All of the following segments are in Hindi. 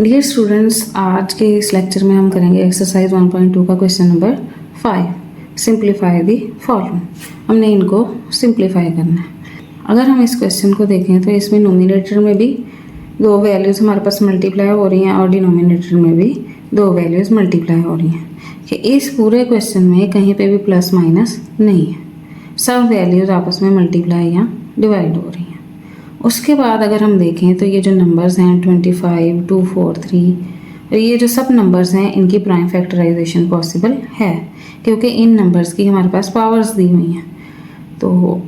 डियर स्टूडेंट्स, आज के इस लेक्चर में हम करेंगे एक्सरसाइज 1.2 का question number 5, simplify the following. हमने इनको सिंप्लीफाई करना है। अगर हम इस क्वेश्चन को देखें तो इसमें नोमिनेटर में भी दो वैल्यूज़ हमारे पास मल्टीप्लाई हो रही हैं और डिनोमिनेटर में भी दो वैल्यूज़ मल्टीप्लाई हो रही हैं कि इस पूरे क्वेश्चन में कहीं पे भी प्लस माइनस नहीं है, सब वैल्यूज़ आपस में मल्टीप्लाई या डिवाइड हो रही हैं। उसके बाद अगर हम देखें तो ये जो नंबर्स हैं 25, 2, 4, 3 और ये जो सब नंबर्स हैं इनकी प्राइम फैक्टराइजेशन पॉसिबल है क्योंकि इन नंबर्स की हमारे पास पावर्स दी हुई हैं। तो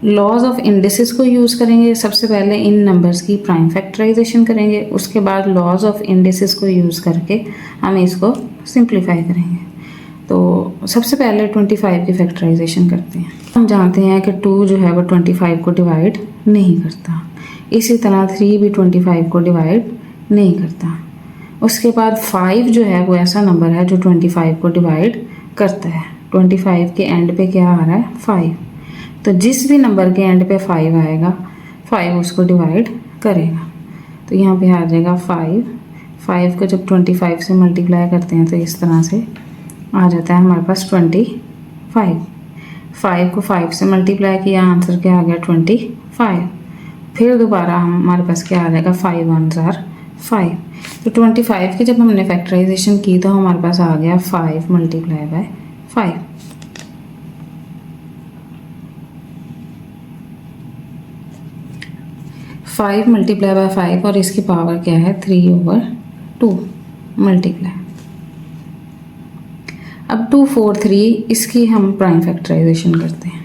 लॉज ऑफ इंडिसेस को यूज़ करेंगे। सबसे पहले इन नंबर्स की प्राइम फैक्टराइजेशन करेंगे, उसके बाद लॉज ऑफ इंडिसेस को यूज़ करके हम इसको सिंप्लीफाई करेंगे। तो सबसे पहले 25 की फैक्टराइजेशन करते हैं। हम जानते हैं कि 2 जो है वो 25 को डिवाइड नहीं करता, इसी तरह 3 भी 25 को डिवाइड नहीं करता। उसके बाद 5 जो है वो ऐसा नंबर है जो 25 को डिवाइड करता है। 25 के एंड पे क्या आ रहा है? 5। तो जिस भी नंबर के एंड पे 5 आएगा 5 उसको डिवाइड करेगा। तो यहाँ पे आ जाएगा 5 को जब 25 से मल्टीप्लाई करते हैं तो इस तरह से आ जाता है हमारे पास 25। 5 को 5 से मल्टीप्लाई किया, आंसर क्या आ गया? 25। फिर दोबारा हमारे पास क्या आ जाएगा? 5 1s are 5। तो 25 की जब हमने फैक्टराइजेशन की तो हमारे पास आ गया 5 multiply by 5। Five multiply by 5 और इसकी पावर क्या है? 3/2 मल्टीप्लाई। अब 2, 4, 3 इसकी हम प्राइम फैक्टराइजेशन करते हैं।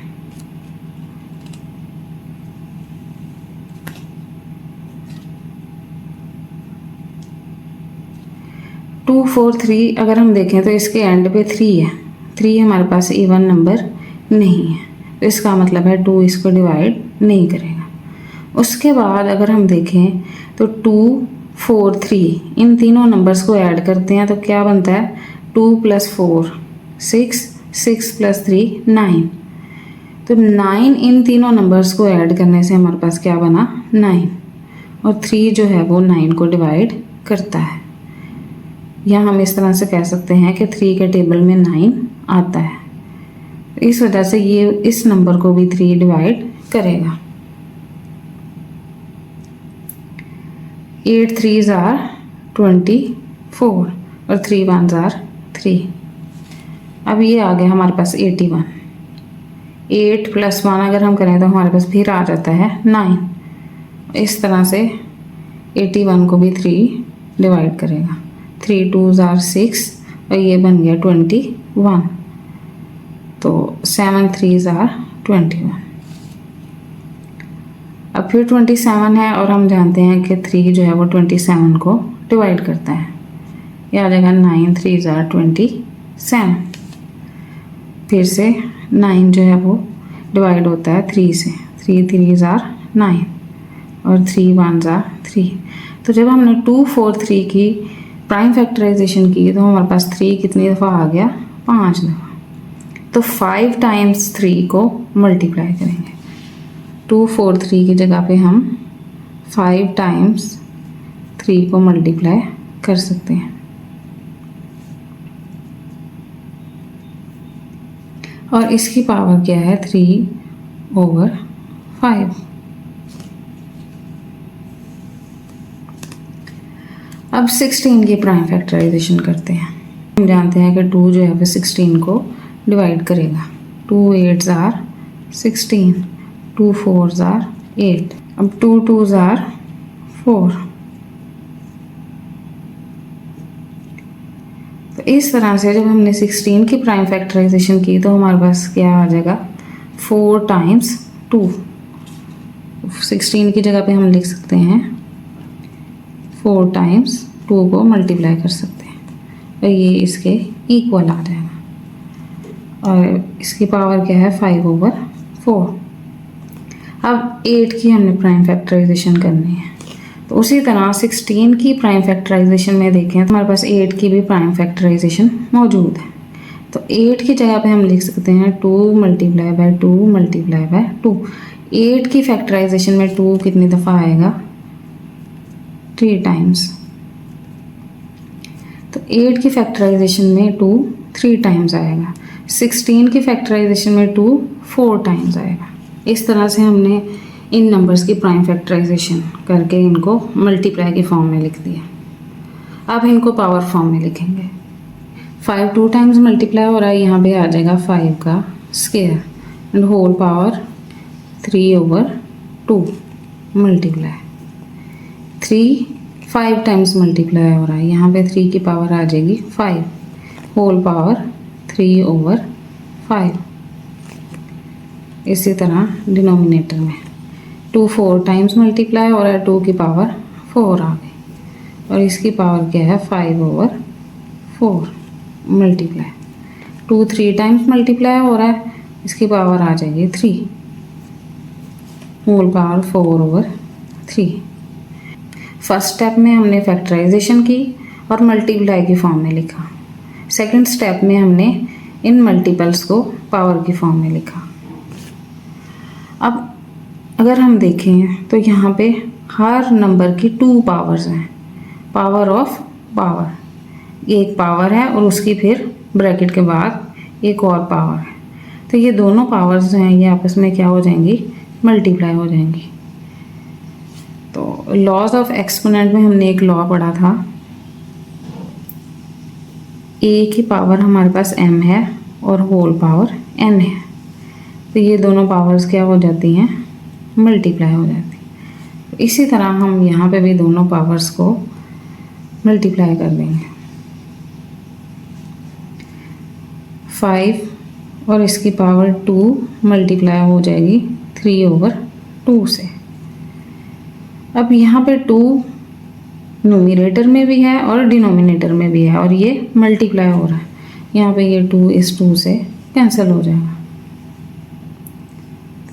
टू 4 3 अगर हम देखें तो इसके एंड पे 3 है। 3 हमारे पास इवन नंबर नहीं है, तो इसका मतलब है 2 इसको डिवाइड नहीं करेगा। उसके बाद अगर हम देखें तो 2, 4, 3 इन तीनों नंबर्स को ऐड करते हैं तो क्या बनता है? 2 + 4 6, 6 + 3 9। तो 9 इन तीनों नंबर्स को ऐड करने से हमारे पास क्या बना? 9। और 3 जो है वो 9 को डिवाइड करता है। या हम इस तरह से कह सकते हैं कि 3 के टेबल में 9 आता है, इस वजह से ये इस नंबर को भी 3 डिवाइड करेगा। 8 3s are 24 और 3 1s are 3। अब ये आ गया हमारे पास 81। 8 + 1 अगर हम करें तो हमारे पास फिर आ जाता है 9। इस तरह से 81 को भी 3 डिवाइड करेगा। 3 2s are 6 और ये बन गया 21। तो 7 3s are 21। अब फिर 27 है और हम जानते हैं कि 3 जो है वो 27 को डिवाइड करता है। ये आ जाएगा 9 3s are 27। फिर से 9 जो है वो डिवाइड होता है 3 से। 3 3s are 9 और 3 1s are 3। तो जब हमने 2 4 3 की प्राइम फैक्टराइजेशन की तो हमारे पास 3 कितनी दफ़ा आ गया? 5 दफ़ा। तो 5 टाइम्स 3 को मल्टीप्लाई करेंगे। 2 4 3 की जगह पे हम 5 टाइम्स 3 को मल्टीप्लाई कर सकते हैं। और इसकी पावर क्या है? 3/5। अब 16 की प्राइम फैक्टराइजेशन करते हैं। हम जानते हैं कि 2 जो है वो 16 को डिवाइड करेगा। 2 8s are 16, 2 4s are 8। अब 2 2s are 4। तो इस तरह से जब हमने 16 की प्राइम फैक्टराइजेशन की तो हमारे पास क्या आ जाएगा? 4 टाइम्स 2। 16 की जगह पे हम लिख सकते हैं 4 टाइम्स 2 को मल्टीप्लाई कर सकते हैं और ये इसके इक्वल आ जाएगा। और इसकी पावर क्या है? 5/4। अब 8 की हमने प्राइम फैक्टराइजेशन करनी है। तो उसी तरह 16 की प्राइम फैक्टराइजेशन में देखें तो हमारे पास 8 की भी प्राइम फैक्टराइजेशन मौजूद है। तो 8 की जगह पे हम लिख सकते हैं 2 × 2 × 2। 8 की फैक्टराइजेशन में 2 कितनी दफ़ा आएगा? 3 टाइम्स। तो 8 की फैक्टराइजेशन में 2 3 टाइम्स आएगा, 16 की फैक्टराइजेशन में 2 4 टाइम्स आएगा। इस तरह से हमने इन नंबर्स की प्राइम फैक्टराइजेशन करके इनको मल्टीप्लाई के फॉर्म में लिख दिया। अब इनको पावर फॉर्म में लिखेंगे। 5 2 टाइम्स मल्टीप्लाई हो रहा है, यहाँ पे आ जाएगा 5 का square and whole power 3/2 multiply 3 5 times multiply हो रहा है, यहाँ पे 3 की पावर आ जाएगी 5 होल पावर 3/5। इसी तरह डिनोमिनेटर में 2 4 टाइम्स मल्टीप्लाई हो रहा है, 2 की पावर 4 आ गई और इसकी पावर क्या है 5/4 मल्टीप्लाई 2 3 टाइम्स मल्टीप्लाई हो रहा है, इसकी पावर आ जाएगी 3 होल पावर 4/3। फर्स्ट स्टेप में हमने फैक्टराइजेशन की और मल्टीप्लाई की फॉर्म में लिखा। सेकंड स्टेप में हमने इन मल्टीपल्स को पावर की फॉर्म में लिखा। अब अगर हम देखें तो यहाँ पे हर नंबर की 2 पावर्स हैं, पावर ऑफ पावर, एक पावर है और उसकी फिर ब्रैकेट के बाद एक और पावर है, तो ये दोनों पावर्स जो हैं ये आपस में क्या हो जाएंगी, मल्टीप्लाई हो जाएंगी। तो लॉज ऑफ एक्सपोनेंट में हमने एक लॉ पढ़ा था, ए की पावर हमारे पास m है और होल पावर n है, तो ये दोनों पावर्स क्या हो जाती हैं, मल्टीप्लाई हो जाती हैं। तो इसी तरह हम यहाँ पे भी दोनों पावर्स को मल्टीप्लाई कर देंगे। 5 और इसकी पावर 2 मल्टीप्लाई हो जाएगी 3/2 से। अब यहाँ पे 2 न्यूमरेटर में भी है और डिनोमिनेटर में भी है और ये मल्टीप्लाई हो रहा है, यहाँ पे ये 2 इस 2 से कैंसिल हो जाएगा।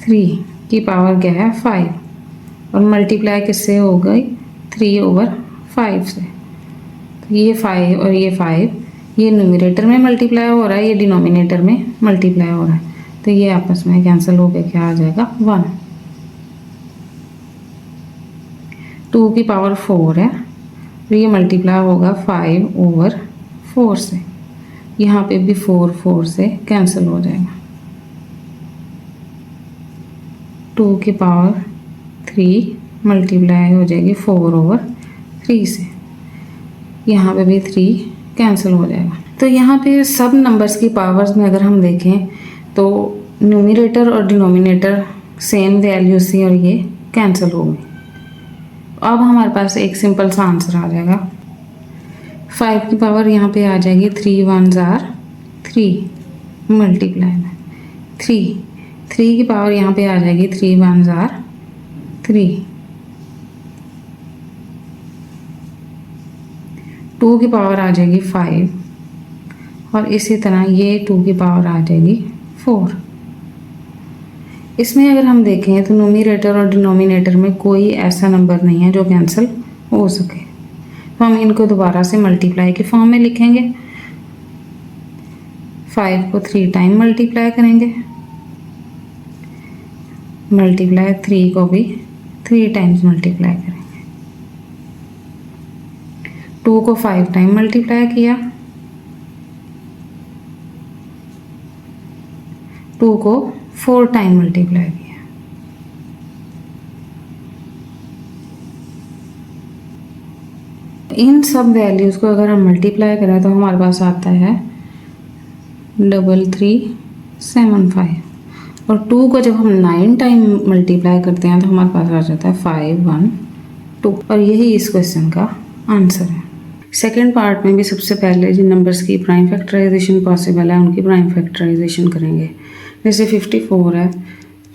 3 की पावर क्या है 5 और मल्टीप्लाई किससे हो गई 3/5 से, तो ये 5 और ये 5 ये न्यूमरेटर में मल्टीप्लाई हो रहा है, ये डिनोमिनेटर में मल्टीप्लाई हो रहा है, तो ये आपस में कैंसिल हो गया, क्या आ जाएगा 1। 2 की पावर 4 है तो ये मल्टीप्लाई होगा 5/4 से, यहाँ पे भी 4 से कैंसिल हो जाएगा। 2 की पावर 3 मल्टीप्लाई हो जाएगी 4/3 से, यहाँ पे भी 3 कैंसिल हो जाएगा। तो यहाँ पे सब नंबर्स की पावर्स में अगर हम देखें तो न्यूमरेटर और डिनोमिनेटर सेम वैल्यूज थी और ये कैंसिल हो गई। अब हमारे पास एक सिंपल सा आंसर आ जाएगा। 5 की पावर यहाँ पे आ जाएगी 3 1s are 3 मल्टीप्लाई में 3 की पावर यहाँ पे आ जाएगी 3 1s are 3। 2 की पावर आ जाएगी 5 और इसी तरह ये 2 की पावर आ जाएगी 4। इसमें अगर हम देखें तो न्यूमरेटर और डिनोमिनेटर में कोई ऐसा नंबर नहीं है जो कैंसिल हो सके, तो हम इनको दोबारा से मल्टीप्लाई के फॉर्म में लिखेंगे। 5 को 3 टाइम मल्टीप्लाई करेंगे, मल्टीप्लाई 3 को भी 3 टाइम्स मल्टीप्लाई करेंगे। 2 को 5 टाइम मल्टीप्लाई किया, 2 को 4 टाइम मल्टीप्लाई किया। इन सब वैल्यूज़ को अगर हम मल्टीप्लाई करें तो हमारे पास आता है 3375 और 2 को जब हम 9 टाइम मल्टीप्लाई करते हैं तो हमारे पास आ जाता है 512 और यही इस क्वेश्चन का आंसर है। सेकेंड पार्ट में भी सबसे पहले जिन नंबर्स की प्राइम फैक्टराइजेशन पॉसिबल है उनकी प्राइम फैक्टराइजेशन करेंगे। जैसे 54 है,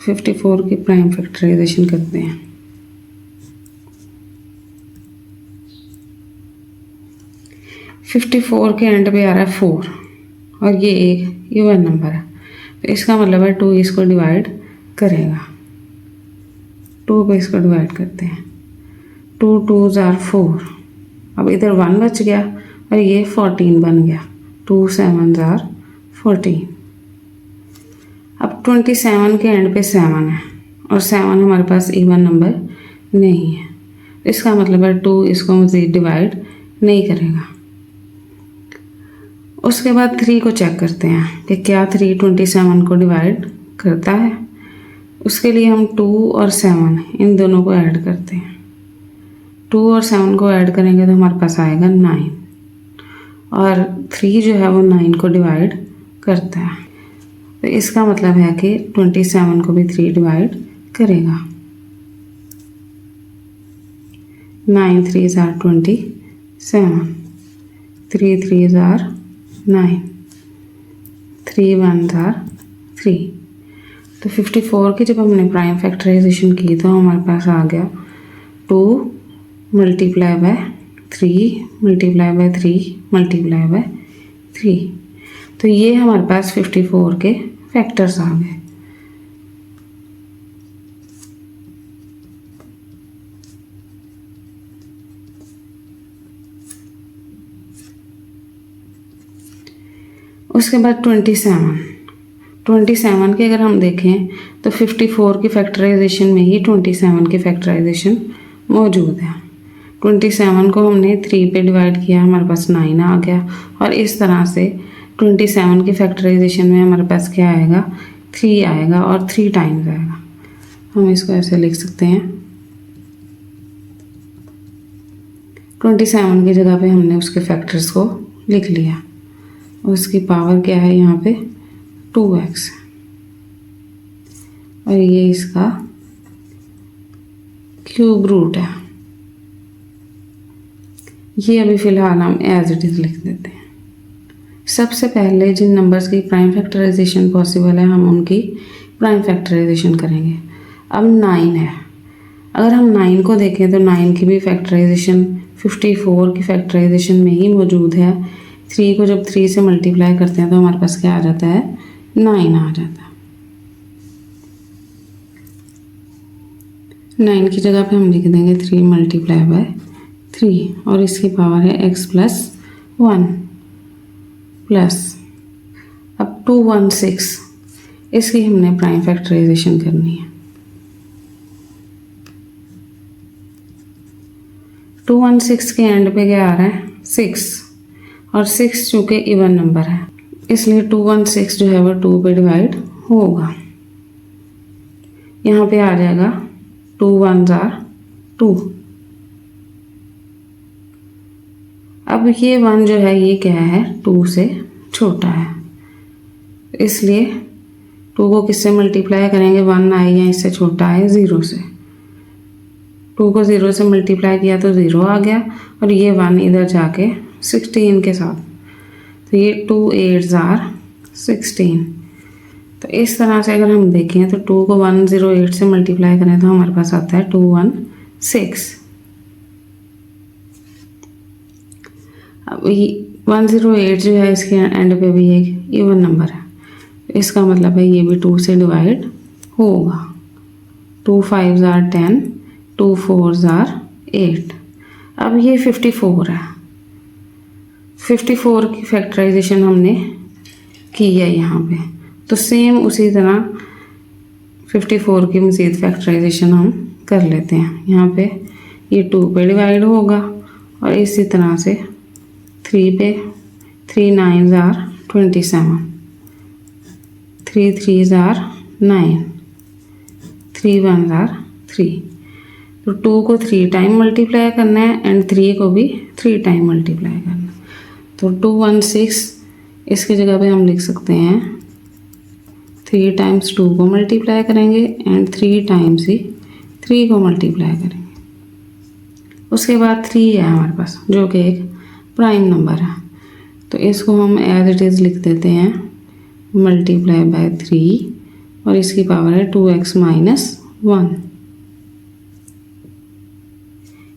54 की प्राइम फैक्टराइजेशन करते हैं। फ़िफ्टी-4 के एंड पे आ रहा है 4 और ये एक इवन नंबर है, तो इसका मतलब है 2 इसको डिवाइड करेगा। 2 पे इसको डिवाइड करते हैं, 2 2s are 4। अब इधर 1 बच गया और ये 14 बन गया, 2 7s are 14। अब 27 के एंड पे 7 है और 7 हमारे पास इवन नंबर नहीं है, इसका मतलब है 2 इसको मज़ीद डिवाइड नहीं करेगा। उसके बाद 3 को चेक करते हैं कि क्या 3 27 को डिवाइड करता है। उसके लिए हम 2 और 7 इन दोनों को ऐड करते हैं। 2 और 7 को ऐड करेंगे तो हमारे पास आएगा 9, और 3 जो है वो 9 को डिवाइड करता है। तो इसका मतलब है कि 27 को भी 3 डिवाइड करेगा। 9 3s are 27, 3 3s are 9, 3 1s are 3। तो 54 की जब हमने प्राइम फैक्टराइजेशन की तो हमारे पास आ गया 2 multiply by 3 multiply by 3 multiply by 3। तो ये हमारे पास 54 के फैक्टर्स आ गए। उसके बाद 27 के अगर हम देखें तो 54 की फैक्टराइजेशन में ही 27 की फैक्टराइजेशन मौजूद है। 27 को हमने 3 पे डिवाइड किया, हमारे पास 9 आ गया, और इस तरह से 27 की फैक्टराइजेशन में हमारे पास क्या आएगा, 3 आएगा और 3 टाइम्स आएगा। हम इसको ऐसे लिख सकते हैं, 27 की जगह पे हमने उसके फैक्टर्स को लिख लिया। उसकी पावर क्या है यहाँ पे 2x, और ये इसका क्यूब रूट है। ये अभी फ़िलहाल हम एज इट इज़ लिख देते हैं। सबसे पहले जिन नंबर्स की प्राइम फैक्टराइजेशन पॉसिबल है हम उनकी प्राइम फैक्टराइजेशन करेंगे। अब 9 है, अगर हम 9 को देखें तो 9 की भी फैक्टराइजेशन 54 की फैक्टराइजेशन में ही मौजूद है। 3 को जब 3 से मल्टीप्लाई करते हैं तो हमारे पास क्या आ जाता है, 9 आ जाता है। 9 की जगह पे हम लिख देंगे 3 मल्टीप्लाई बाय 3, और इसकी पावर है x प्लस 1 प्लस, अब 216, इसकी हमने प्राइम फैक्टराइजेशन करनी है। 216 के एंड पे क्या आ रहा है, 6, और 6 चूँकि इवन नंबर है इसलिए 216 जो है वो 2 पे डिवाइड होगा। यहाँ पे आ जाएगा 2 1s are 2। अब ये 1 जो है ये क्या है, 2 से छोटा है, इसलिए 2 को किससे मल्टीप्लाई करेंगे, 1 आए या इससे छोटा है 0 से। 2 को 0 से मल्टीप्लाई किया तो 0 आ गया, और ये 1 इधर जाके 16 के साथ, तो ये 2 8s are 16। तो इस तरह से अगर हम देखें तो 2 को 108 से मल्टीप्लाई करें तो हमारे पास आता है 216। अब 108 जो है इसके एंड पे भी एक इवन नंबर है, इसका मतलब है ये भी 2 से डिवाइड होगा। 2 5s are 10, 2 4s are 8। अब ये 54 है, 54 की फैक्टराइजेशन हमने की है यहाँ पे, तो सेम उसी तरह 54 की मज़ीद फैक्टराइजेशन हम कर लेते हैं। यहाँ पे ये 2 पे डिवाइड होगा, और इसी तरह से 3 पे, 3 9s are 27, 3 3s are 9, 3 1s are 3। तो 2 को 3 टाइम मल्टीप्लाई करना है एंड 3 को भी 3 टाइम मल्टीप्लाई करना है। तो 216 इसकी जगह पे हम लिख सकते हैं 3 टाइम्स 2 को मल्टीप्लाई करेंगे एंड 3 टाइम्स ही 3 को मल्टीप्लाई करेंगे। उसके बाद 3 है हमारे पास जो कि एक प्राइम नंबर है, तो इसको हम एज इट इज़ लिख देते हैं मल्टीप्लाई बाय 3, और इसकी पावर है 2x माइनस 1,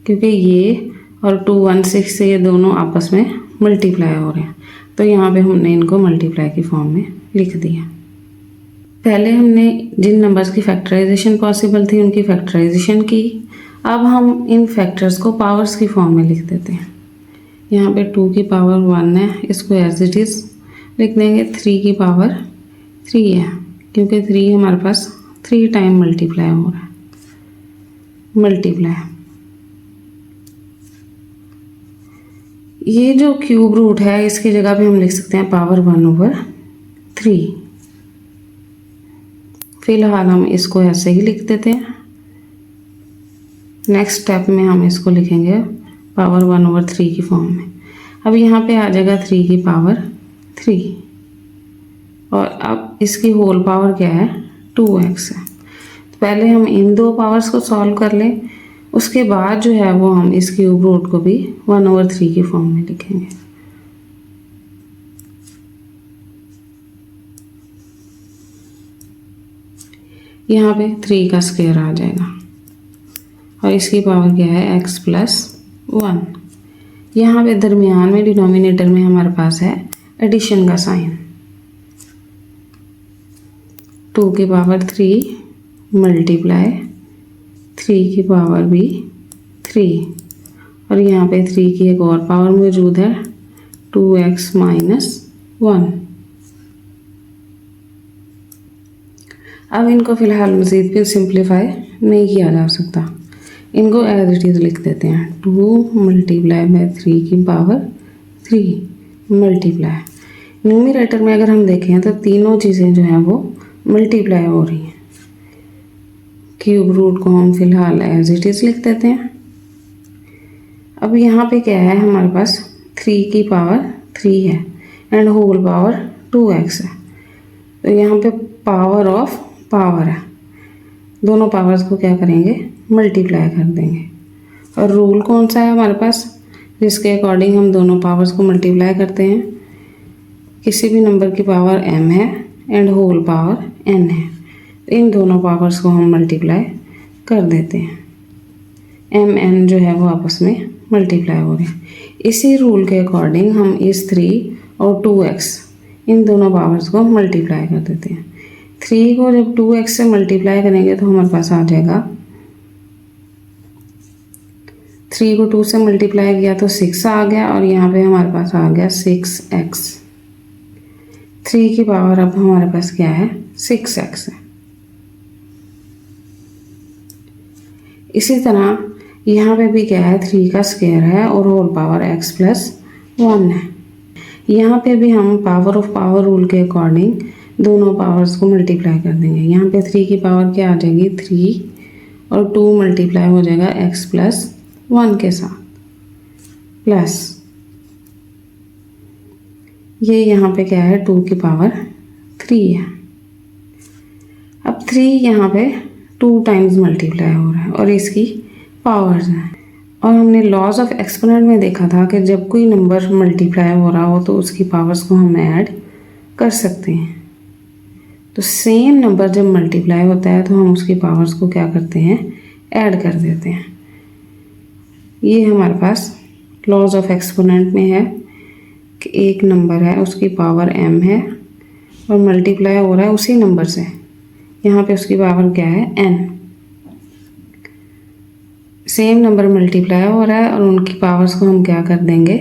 क्योंकि ये और 216 से ये दोनों आपस में मल्टीप्लाई हो रहे हैं, तो यहाँ पे हमने इनको मल्टीप्लाई की फॉर्म में लिख दिया। पहले हमने जिन नंबर्स की फैक्टराइजेशन पॉसिबल थी उनकी फैक्टराइजेशन की। अब हम इन फैक्टर्स को पावर्स की फॉर्म में लिख देते हैं। यहाँ पे 2 की पावर 1 है, इसको एज इट इज़ लिख देंगे। 3 की पावर 3 है, क्योंकि 3 हमारे पास 3 टाइम मल्टीप्लाई हो रहा है, ये जो क्यूब रूट है इसकी जगह पे हम लिख सकते हैं पावर 1/3। फिलहाल हम इसको ऐसे ही लिख देते हैं। नेक्स्ट स्टेप में हम इसको लिखेंगे पावर 1/3 की फॉर्म में। अब यहाँ पे आ जाएगा 3 की पावर 3 और अब इसकी होल पावर क्या है 2x है। तो पहले हम इन दो पावर्स को सॉल्व कर लें, उसके बाद जो है वो हम इस क्यूब रूट को भी 1/3 की फॉर्म में लिखेंगे। यहाँ पे 3 का स्क्वायर आ जाएगा और इसकी पावर क्या है x + 1। यहाँ पे दरमियान में डिनोमिनेटर में हमारे पास है एडिशन का साइन। 2 की पावर 3 मल्टीप्लाई 3 की पावर भी 3 और यहाँ पे 3 की एक और पावर मौजूद है 2x - 1। अब इनको फिलहाल मज़ीद भी सिंप्लीफाई नहीं किया जा सकता, इनको एज इट इज़ लिख देते हैं 2 × 3 की पावर 3 मल्टीप्लाई। न्यूमरेटर में अगर हम देखें तो तीनों चीज़ें जो हैं वो मल्टीप्लाई हो रही हैं। क्यूब रूट को हम फिलहाल एज इट इज़ लिख देते हैं। अब यहाँ पे क्या है हमारे पास 3 की पावर 3 है एंड होल पावर 2x है। तो यहाँ पे पावर ऑफ पावर है, दोनों पावर्स को क्या करेंगे मल्टीप्लाई कर देंगे। और रूल कौन सा है हमारे पास जिसके अकॉर्डिंग हम दोनों पावर्स को मल्टीप्लाई करते हैं, किसी भी नंबर की पावर m है एंड होल पावर n है, इन दोनों पावर्स को हम मल्टीप्लाई कर देते हैं। m n जो है वो आपस में मल्टीप्लाई हो रहे हैं। इसी रूल के अकॉर्डिंग हम इस 3 और 2x इन दोनों पावर्स को मल्टीप्लाई कर देते हैं। 3 को जब 2x से मल्टीप्लाई करेंगे तो हमारे पास आ जाएगा 3 को 2 से मल्टीप्लाई किया तो 6 आ गया और यहाँ पे हमारे पास आ गया 6x। 3 की पावर अब हमारे पास क्या है 6x है। इसी तरह यहाँ पे भी क्या है 3 का स्क्वायर है और होल पावर x + 1 है। यहाँ पे भी हम पावर ऑफ पावर रूल के अकॉर्डिंग दोनों पावर्स को मल्टीप्लाई कर देंगे। यहाँ पे 3 की पावर क्या आ जाएगी 3 और 2 मल्टीप्लाई हो जाएगा x + 1 के साथ प्लस ये यहाँ पे क्या है 2 की पावर 3 है। अब 3 यहाँ पे 2 टाइम्स मल्टीप्लाई हो रहा है और इसकी पावर्स हैं। और हमने लॉज ऑफ एक्सपोनेंट में देखा था कि जब कोई नंबर मल्टीप्लाई हो रहा हो तो उसकी पावर्स को हम ऐड कर सकते हैं। तो सेम नंबर जब मल्टीप्लाई होता है तो हम उसकी पावर्स को क्या करते हैं ऐड कर देते हैं। ये हमारे पास लॉज ऑफ एक्सपोनेंट में है कि एक नंबर है उसकी पावर m है और मल्टीप्लाई हो रहा है उसी नंबर से, यहाँ पे उसकी पावर क्या है n। सेम नंबर मल्टीप्लाई हो रहा है और उनकी पावर्स को हम क्या कर देंगे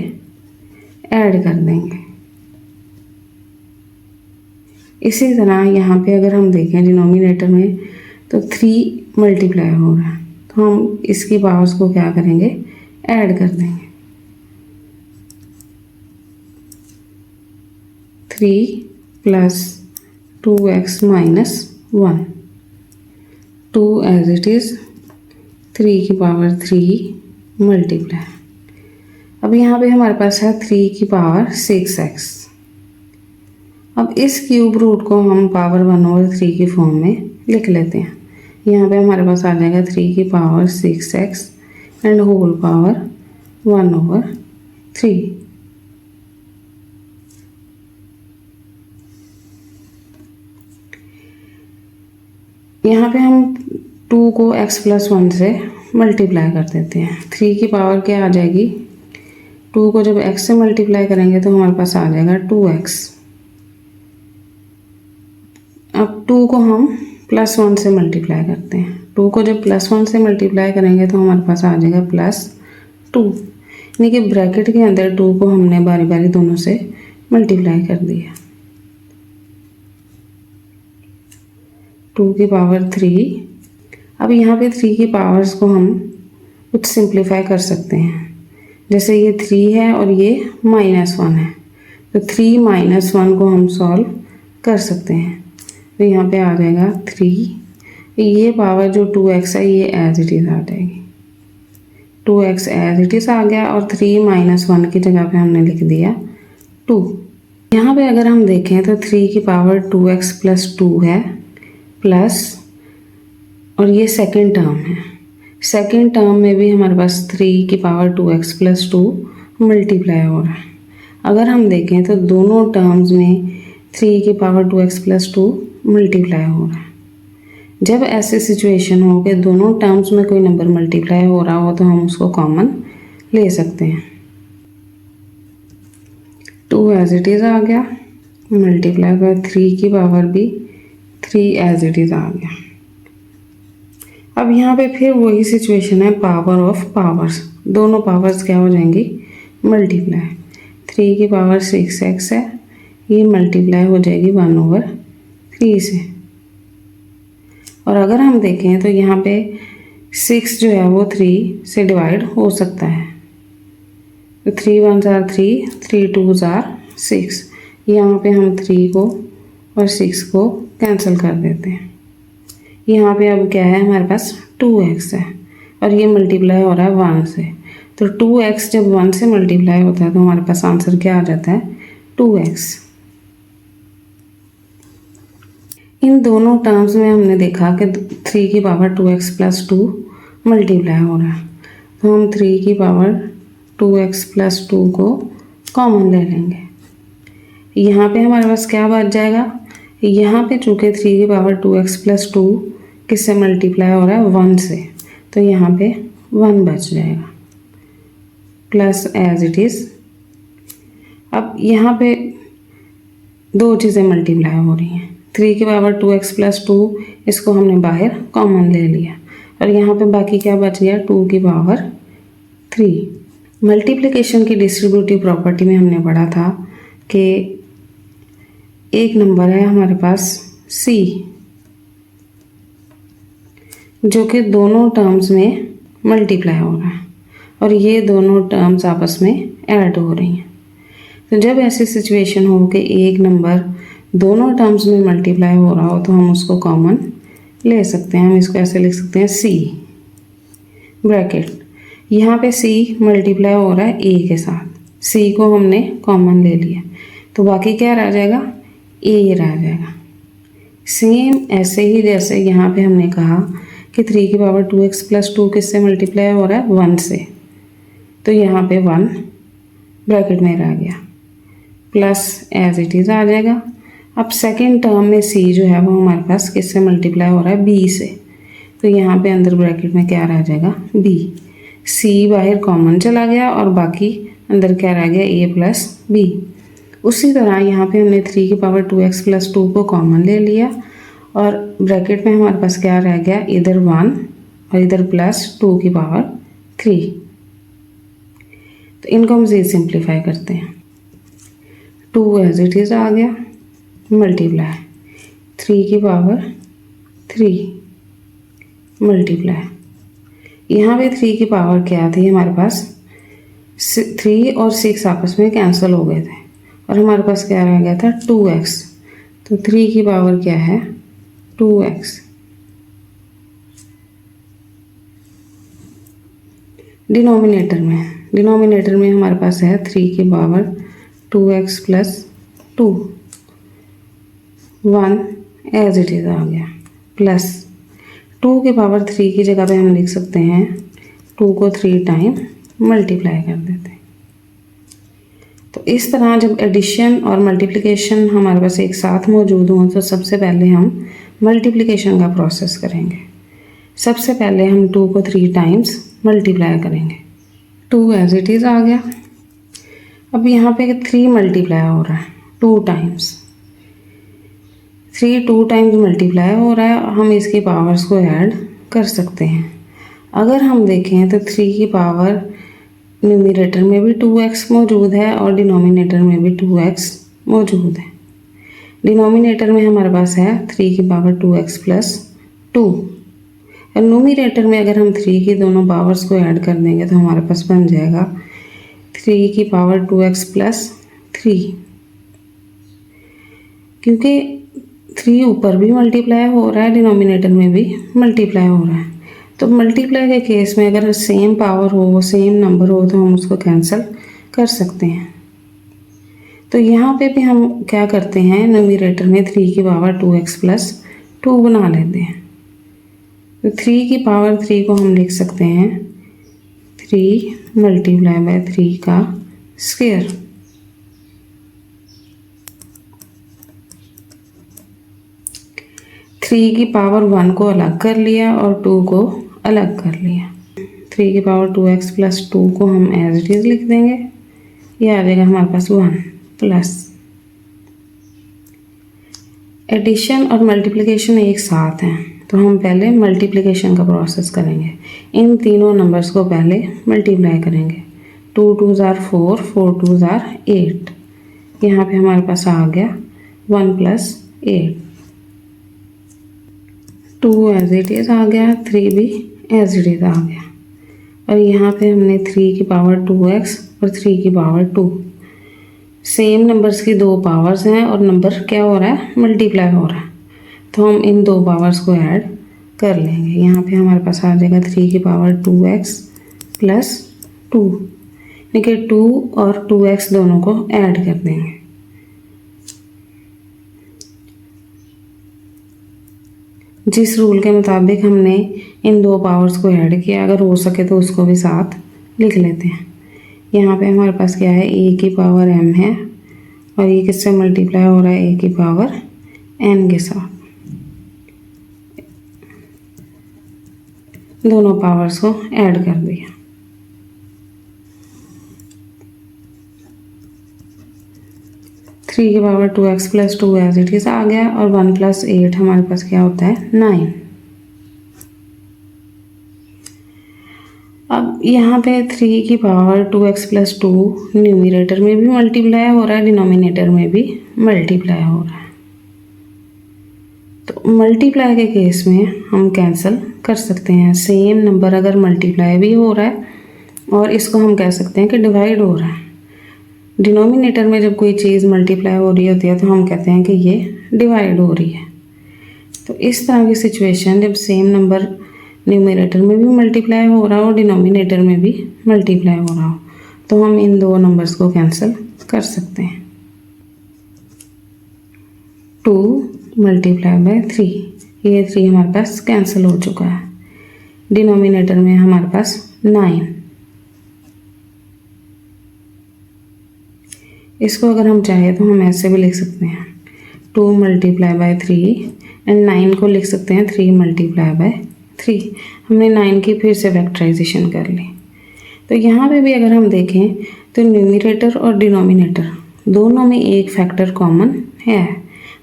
ऐड कर देंगे। इसी तरह यहाँ पे अगर हम देखें डिनोमिनेटर में तो 3 मल्टीप्लाई हो रहा है तो हम इसकी पावर्स को क्या करेंगे ऐड कर देंगे। 3 + 2x - 1 2 एज इट इज़ 3 की पावर 3 मल्टीप्लाई। अब यहाँ पे हमारे पास है 3 की पावर 6x। अब इस क्यूब रूट को हम पावर 1/3 की फॉर्म में लिख लेते हैं। यहाँ पे हमारे पास आ जाएगा 3 की power 6x and whole power 1/3। यहाँ पे हम 2 को x + 1 से मल्टीप्लाई कर देते हैं। 3 की पावर क्या आ जाएगी 2 को जब x से मल्टीप्लाई करेंगे तो हमारे पास आ जाएगा 2x। अब 2 को हम +1 से मल्टीप्लाई करते हैं। 2 को जब +1 से मल्टीप्लाई करेंगे तो हमारे पास आ जाएगा +2, यानी कि ब्रैकेट के अंदर 2 को हमने बारी बारी दोनों से मल्टीप्लाई कर दिया। 2 की पावर 3। अब यहाँ पे 3 की पावर्स को हम कुछ सिंप्लीफाई कर सकते हैं। जैसे ये 3 है और ये -1 है, तो 3 - 1 को हम सॉल्व कर सकते हैं। तो यहाँ पे आ जाएगा 3, ये पावर जो 2x है ये एज इट इज़ आ जाएगी, 2x एज इट इज़ आ गया और 3 - 1 की जगह पे हमने लिख दिया 2। यहाँ पे अगर हम देखें तो 3 की पावर 2x + 2 है प्लस, और ये सेकंड टर्म है, सेकंड टर्म में भी हमारे पास 3 की पावर 2x + 2 मल्टीप्लाई हो रहा है। अगर हम देखें तो दोनों टर्म्स में 3 की पावर 2x + 2 मल्टीप्लाई हो रहा है। जब ऐसी सिचुएशन हो कि दोनों टर्म्स में कोई नंबर मल्टीप्लाई हो रहा हो तो हम उसको कॉमन ले सकते हैं। 2 एज इट इज़ आ गया, मल्टीप्लाई बाय 3 की पावर भी 3 एज इट इज़ आ गया। अब यहाँ पे फिर वही सिचुएशन है, पावर ऑफ पावर्स, दोनों पावर्स क्या हो जाएंगी मल्टीप्लाई। 3 की पावर 6x है, ये मल्टीप्लाई हो जाएगी 1/3 से। और अगर हम देखें तो यहाँ पे 6 जो है वो 3 से डिवाइड हो सकता है, तो 3 1s are 3, 3 2s are 6। यहाँ पे हम 3 को और 6 को कैंसिल कर देते हैं। यहाँ पे अब क्या है हमारे पास 2x है और ये मल्टीप्लाई हो रहा है 1 से, तो 2x जब 1 से मल्टीप्लाई होता है तो हमारे पास आंसर क्या आ जाता है 2x। इन दोनों टर्म्स में हमने देखा कि 3 की पावर 2x + 2 मल्टीप्लाई हो रहा है, तो हम 3 की पावर 2x + 2 को कॉमन ले लेंगे। यहाँ पे हमारे पास क्या बच जाएगा, यहाँ पे चूँकि 3 की पावर 2x + 2 किससे मल्टीप्लाई हो रहा है 1 से, तो यहाँ पे 1 बच जाएगा प्लस एज इट इज़। अब यहाँ पे दो चीज़ें मल्टीप्लाई हो रही हैं, 3 की पावर 2x + 2 इसको हमने बाहर कॉमन ले लिया और यहाँ पे बाकी क्या बच गया 2 की पावर 3। मल्टीप्लिकेशन की डिस्ट्रीब्यूटिव प्रॉपर्टी में हमने पढ़ा था कि एक नंबर है हमारे पास c जो कि दोनों टर्म्स में मल्टीप्लाई हो रहा है और ये दोनों टर्म्स आपस में ऐड हो रही हैं। तो जब ऐसी सिचुएशन हो कि एक नंबर दोनों टर्म्स में मल्टीप्लाई हो रहा हो तो हम उसको कॉमन ले सकते हैं। हम इसको ऐसे लिख सकते हैं c ब्रैकेट, यहाँ पे c मल्टीप्लाई हो रहा है a के साथ, c को हमने कॉमन ले लिया तो बाकी क्या रह जाएगा a रह जाएगा। सेम ऐसे ही जैसे यहाँ पे हमने कहा कि 3 की पावर 2x + 2 किससे मल्टीप्लाई हो रहा है 1 से, तो यहाँ पे 1 ब्रैकेट में रह गया प्लस एज इट इज़ आ जाएगा। अब सेकंड टर्म में c जो है वो हमारे पास किससे मल्टीप्लाई हो रहा है b से, तो यहाँ पे अंदर ब्रैकेट में क्या रह जाएगा b, c बाहर कॉमन चला गया और बाकी अंदर क्या रह गया a + b। उसी तरह यहाँ पे हमने 3 की पावर 2x + 2 को कॉमन ले लिया और ब्रैकेट में हमारे पास क्या रह गया इधर 1 और इधर प्लस 2 की पावर 3। तो इनको हम सिंप्लीफाई करते हैं, 2 एज इट इज़ आ गया मल्टीप्लाई 3 की पावर 3 मल्टीप्लाई, यहाँ पे 3 की पावर क्या थी हमारे पास 3 और 6 आपस में कैंसिल हो गए थे और हमारे पास क्या रह गया था 2x, तो 3 की पावर क्या है 2x। डिनोमिनेटर में हमारे पास है 3 की power 2x + 2 1 as it is आ गया प्लस 2 की पावर 3 की जगह पे हम लिख सकते हैं 2 को 3 टाइम मल्टीप्लाई कर देते हैं। तो इस तरह जब एडिशन और मल्टीप्लिकेशन हमारे पास एक साथ मौजूद हों तो सबसे पहले हम मल्टीप्लिकेशन का प्रोसेस करेंगे। सबसे पहले हम 2 को 3 टाइम्स मल्टीप्लाई करेंगे, 2 एज इट इज़ आ गया। अब यहाँ पे 3 मल्टीप्लाई हो रहा है 2 टाइम्स, 3 2 टाइम्स मल्टीप्लाई हो रहा है, हम इसकी पावर्स को ऐड कर सकते हैं। अगर हम देखें तो 3 की पावर न्यूमरेटर में भी 2x मौजूद है और डिनोमिनेटर में भी 2x मौजूद है। डिनोमिनेटर में हमारे पास है 3 की पावर 2x + 2 और न्यूमरेटर में अगर हम 3 की दोनों पावर्स को ऐड कर देंगे तो हमारे पास बन जाएगा 3 की पावर 2x प्लस 3, क्योंकि 3 ऊपर भी मल्टीप्लाई हो रहा है, डिनोमिनेटर में भी मल्टीप्लाई हो रहा है। तो मल्टीप्लाई के केस में अगर सेम पावर हो, सेम नंबर हो, तो हम उसको कैंसिल कर सकते हैं। तो यहाँ पे भी हम क्या करते हैं, न्यूमरेटर में 3 की पावर 2x प्लस 2 बना लेते हैं। तो 3 की पावर 3 को हम लिख सकते हैं 3 मल्टीप्लाई बाय 3 का स्क्वायर। थ्री की पावर 1 को अलग कर लिया और 2 को अलग कर लिया। 3 की पावर 2x प्लस 2 को हम एज इट इज लिख देंगे, ये आ जाएगा हमारे पास 1 प्लस। एडिशन और मल्टीप्लिकेशन एक साथ हैं, तो हम पहले मल्टीप्लिकेशन का प्रोसेस करेंगे। इन तीनों नंबर्स को पहले मल्टीप्लाई करेंगे। 2 2 ज़ार 4, 4 2 ज़ार 8, यहाँ पे हमारे पास आ गया 1 प्लस 8। 2 एज इट इज आ गया, 3 भी एज इट इज आ गया। और यहाँ पे हमने 3 की पावर 2x और 3 की पावर 2, सेम नंबर्स की दो पावर्स हैं और नंबर क्या हो रहा है, मल्टीप्लाई हो रहा है। तो हम इन दो पावर्स को ऐड कर लेंगे। यहाँ पे हमारे पास आ जाएगा 3 की पावर 2x प्लस 2, यानी 2 और 2x दोनों को ऐड कर देंगे। जिस रूल के मुताबिक हमने इन दो पावर्स को ऐड किया, अगर हो सके तो उसको भी साथ लिख लेते हैं। यहाँ पे हमारे पास क्या है, a की पावर m है और ये किससे मल्टीप्लाई हो रहा है, a की पावर n के साथ। दोनों पावर्स को ऐड कर दिया। थ्री की power 2x plus 2 as it is आ गया और 1 प्लस 8 हमारे पास क्या होता है, 9। अब यहाँ पे 3 की पावर 2x प्लस 2 न्यूमरेटर में भी मल्टीप्लाई हो रहा है, डिनोमिनेटर में भी मल्टीप्लाई हो रहा है। तो मल्टीप्लाई के केस में हम कैंसिल कर सकते हैं। सेम नंबर अगर मल्टीप्लाई भी हो रहा है और इसको हम कह सकते हैं कि डिवाइड हो रहा है। डिनोमिनेटर में जब कोई चीज़ मल्टीप्लाई हो रही होती है तो हम कहते हैं कि ये डिवाइड हो रही है। तो इस तरह की सिचुएशन, जब सेम नंबर न्यूमरेटर में भी मल्टीप्लाई हो रहा हो, डिनोमिनेटर में भी मल्टीप्लाई हो रहा हो, तो हम इन दो नंबर्स को कैंसिल कर सकते हैं। 2 मल्टीप्लाई बाय 3, ये 3 हमारे पास कैंसिल हो चुका है। डिनोमिनेटर में हमारे पास 9। इसको अगर हम चाहें तो हम ऐसे भी लिख सकते हैं 2 मल्टीप्लाई बाय 3 एंड 9 को लिख सकते हैं 3 मल्टीप्लाई बाय 3। हमने 9 की फिर से फैक्टराइजेशन कर ली। तो यहाँ पे भी अगर हम देखें तो न्यूमरेटर और डिनोमिनेटर दोनों में एक फैक्टर कॉमन है,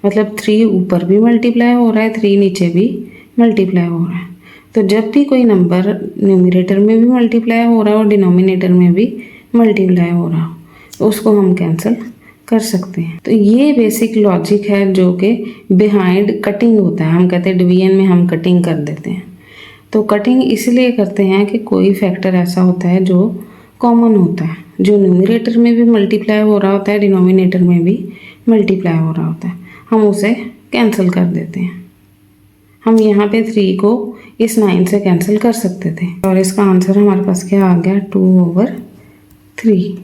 मतलब 3 ऊपर भी मल्टीप्लाई हो रहा है, 3 नीचे भी मल्टीप्लाई हो रहा है। तो जब भी कोई नंबर न्यूमरेटर में भी मल्टीप्लाई हो रहा हो और डिनोमिनेटर में भी मल्टीप्लाई हो रहा हो, तो उसको हम कैंसिल कर सकते हैं। तो ये बेसिक लॉजिक है जो कि बिहाइंड कटिंग होता है। हम कहते हैं डिवीजन में हम कटिंग कर देते हैं। तो कटिंग इसलिए करते हैं कि कोई फैक्टर ऐसा होता है जो कॉमन होता है, जो न्यूमरेटर में भी मल्टीप्लाई हो रहा होता है, डिनोमिनेटर में भी मल्टीप्लाई हो रहा होता है, हम उसे कैंसिल कर देते हैं। हम यहाँ पे 3 को इस 9 से कैंसिल कर सकते थे और इसका आंसर हमारे पास क्या आ गया, 2/3।